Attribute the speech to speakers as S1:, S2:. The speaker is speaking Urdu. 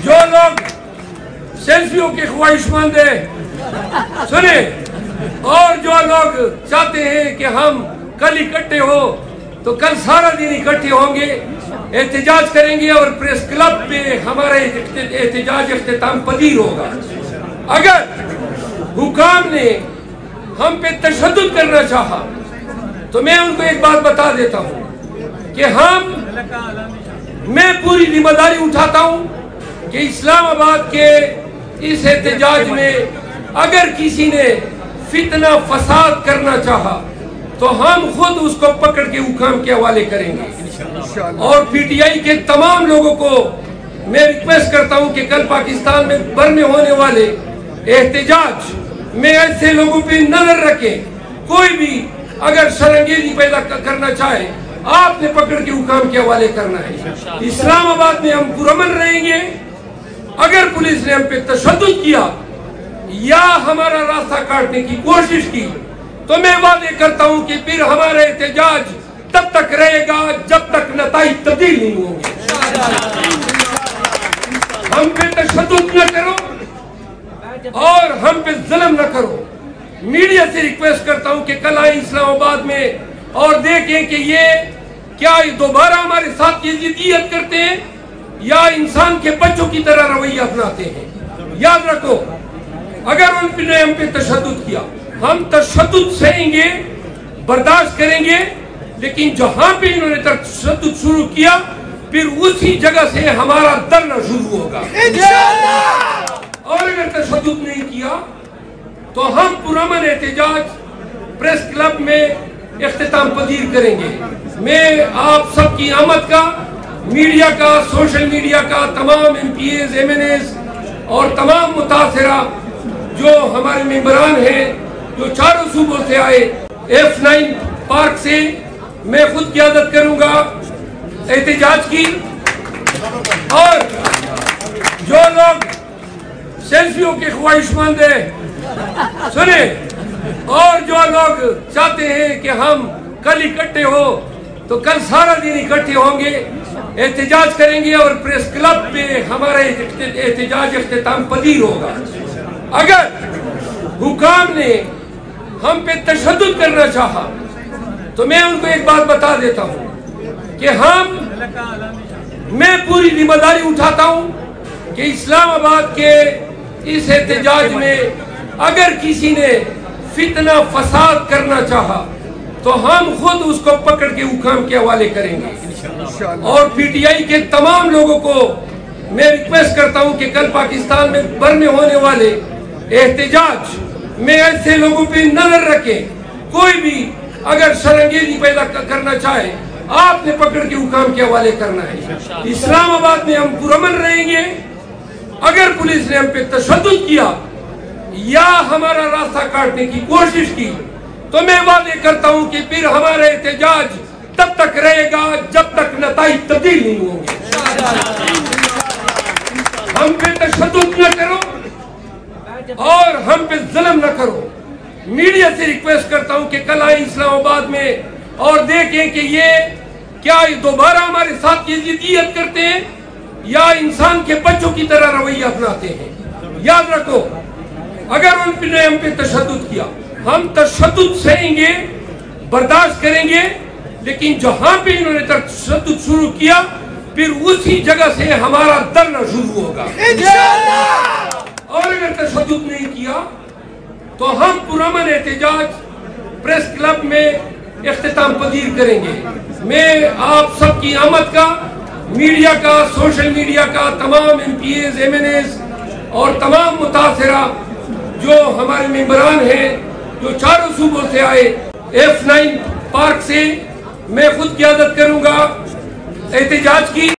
S1: جو لوگ سیلفیوں کے خواہشمند ہیں سنیں، اور جو لوگ چاہتے ہیں کہ ہم کل اکٹھے ہو تو کل سارا دن اکٹھے ہوں گے، احتجاج کریں گے اور پریس کلب پہ ہمارا احتجاج اختتام پذیر ہوگا۔ اگر حکام نے ہم پہ تشدد کرنا چاہا تو میں ان کو ایک بات بتا دیتا ہوں کہ میں پوری ذمہ داری اٹھاتا ہوں کہ اسلام آباد کے اس احتجاج میں اگر کسی نے فتنہ فساد کرنا چاہا تو ہم خود اس کو پکڑ کے حکام کے حوالے کریں گے۔ اور پی ٹی آئی کے تمام لوگوں کو میں ریکویسٹ کرتا ہوں کہ کل پاکستان میں بھر میں ہونے والے احتجاج میں ایسے لوگوں پہ نظر رکھیں، کوئی بھی اگر شرانگیزی پیدا کرنا چاہے آپ نے پکڑ کے حکام کے حوالے کرنا ہے۔ اسلام آباد میں ہم پرامن رہیں گے۔ اگر پولیس نے ہم پہ تشدد کیا یا ہمارا راستہ کاٹنے کی کوشش کی تو میں وعدے کرتا ہوں کہ پھر ہمارا احتجاج تب تک رہے گا جب تک نتائج تبدیل نہیں ہوں گے۔ ہم پہ تشدد نہ کرو اور ہم پہ ظلم نہ کرو۔ میڈیا سے ریکویسٹ کرتا ہوں کہ کل آئیں اسلام آباد میں اور دیکھیں کہ یہ کیا دوبارہ ہمارے ساتھ یہ ضدیت کرتے ہیں یا انسان کے بچوں کی طرح رویہ اپناتے ہیں۔ یاد رکھو، اگر ان نے ہم پہ تشدد کیا ہم تشدد سہیں گے، برداشت کریں گے، لیکن جہاں پہ انہوں نے تشدد شروع کیا پھر اسی جگہ سے ہمارا دھرنا شروع ہوگا۔ اور اگر تشدد نہیں کیا تو ہم پرامن احتجاج پریس کلب میں اختتام پذیر کریں گے۔ میں آپ سب کی آمد کا، میڈیا کا، سوشل میڈیا کا، تمام M P As, M N As اور تمام متاثرہ جو ہمارے ممبران ہیں جو چاروں صوبوں سے آئے، F9 پارک سے میں خود قیادت کروں گا احتجاج کی۔ اور جو لوگ سیلفیوں کے خواہشمند ہیں سنیں، اور جو لوگ چاہتے ہیں کہ ہم کل اکٹھے ہو تو کل سارا دن اکٹھے ہوں گے، احتجاج کریں گے اور پریس کلب پہ ہمارا احتجاج اختتام پذیر ہوگا۔ اگر حکام نے ہم پہ تشدد کرنا چاہا تو میں ان کو ایک بات بتا دیتا ہوں کہ میں پوری ذمہ داری اٹھاتا ہوں کہ اسلام آباد کے اس احتجاج میں اگر کسی نے فتنہ فساد کرنا چاہا تو ہم خود اس کو پکڑ کے حکام کے حوالے کریں گے۔ اور پی ٹی آئی کے تمام لوگوں کو میں ریکویسٹ کرتا ہوں کہ کل پاکستان میں بھر میں ہونے والے احتجاج میں ایسے لوگوں پہ نظر رکھیں، کوئی بھی اگر شرانگیزی پیدا کرنا چاہے آپ نے پکڑ کے حکام کے حوالے کرنا ہے۔ اسلام آباد میں ہم پرامن رہیں گے۔ اگر پولیس نے ہم پہ تشدد کیا یا ہمارا راستہ کاٹنے کی کوشش کی تو میں وعدے کرتا ہوں کہ پھر ہمارا احتجاج تب تک رہے گا جب تک نتائج تبدیل نہیں ہوں گے۔ ہم پہ تشدد نہ کرو اور ہم پہ ظلم نہ کرو۔ میڈیا سے ریکویسٹ کرتا ہوں کہ کل آئیں اسلام آباد میں اور دیکھیں کہ یہ کیا دوبارہ ہمارے ساتھ یہ ضدیت کرتے ہیں یا انسان کے بچوں کی طرح رویہ اپناتے ہیں۔ یاد رکھو، اگر ان نے ہم پہ تشدد کیا ہم تشدد سہیں گے، برداشت کریں گے، لیکن جہاں پہ انہوں نے تشدد شروع کیا پھر اسی جگہ سے ہمارا دھرنا شروع ہوگا۔ اور اگر تشدد نہیں کیا تو ہم پرامن احتجاج پریس کلب میں اختتام پذیر کریں گے۔ میں آپ سب کی آمد کا، میڈیا کا، سوشل میڈیا کا، تمام M P As, M N As اور تمام متاثرہ جو ہمارے ممبران ہیں جو چاروں صوبوں سے آئے، F9 پارک سے میں خود قیادت کروں گا احتجاج کی۔